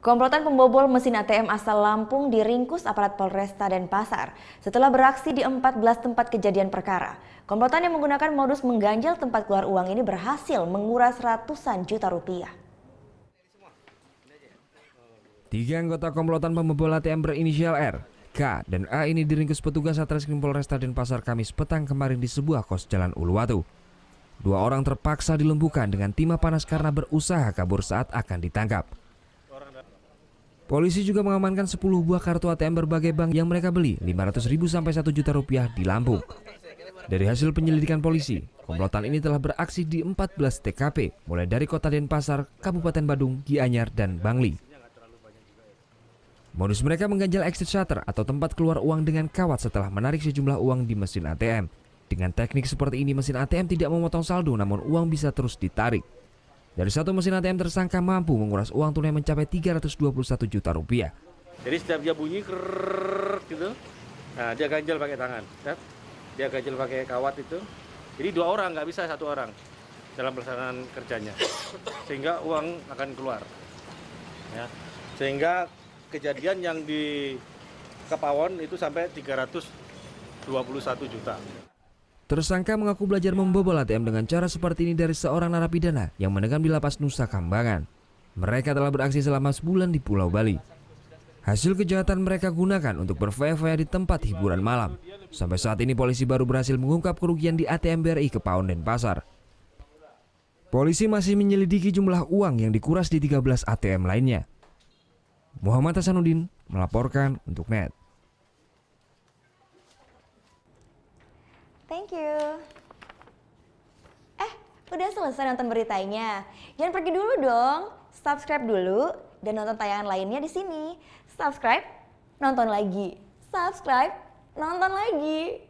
Komplotan pembobol mesin ATM asal Lampung diringkus aparat Polresta Denpasar setelah beraksi di 14 tempat kejadian perkara. Komplotan yang menggunakan modus mengganjal tempat keluar uang ini berhasil menguras ratusan juta rupiah. Tiga anggota komplotan pembobol ATM berinisial R, K, dan A ini diringkus petugas Satreskrim Polresta Denpasar Kamis petang kemarin di sebuah kos Jalan Uluwatu. Dua orang terpaksa dilumpuhkan dengan timah panas karena berusaha kabur saat akan ditangkap. Polisi juga mengamankan 10 buah kartu ATM berbagai bank yang mereka beli 500.000 sampai 1 juta rupiah di Lampung. Dari hasil penyelidikan polisi, komplotan ini telah beraksi di 14 TKP, mulai dari Kota Denpasar, Kabupaten Badung, Gianyar, dan Bangli. Modus mereka mengganjal exit shutter atau tempat keluar uang dengan kawat setelah menarik sejumlah uang di mesin ATM. Dengan teknik seperti ini, mesin ATM tidak memotong saldo namun uang bisa terus ditarik. Dari satu mesin ATM tersangka mampu menguras uang tunai mencapai 321 juta rupiah. Jadi setiap dia bunyi krrrr gitu, nah dia ganjel pakai tangan, dia ganjel pakai kawat itu. Jadi dua orang, nggak bisa satu orang dalam pelaksanaan kerjanya, sehingga uang akan keluar. Ya. Sehingga kejadian yang di Kepawon itu sampai 321 juta. Tersangka mengaku belajar membobol ATM dengan cara seperti ini dari seorang narapidana yang mendekam di lapas Nusa Kambangan. Mereka telah beraksi selama sebulan di Pulau Bali. Hasil kejahatan mereka gunakan untuk berfoya-foya di tempat hiburan malam. Sampai saat ini polisi baru berhasil mengungkap kerugian di ATM BRI Kepawon Denpasar. Polisi masih menyelidiki jumlah uang yang dikuras di 13 ATM lainnya. Muhammad Hasanuddin melaporkan untuk NET. Thank you. Udah selesai nonton beritanya? Jangan pergi dulu dong. Subscribe dulu dan nonton tayangan lainnya di sini. Subscribe, nonton lagi. Subscribe, nonton lagi.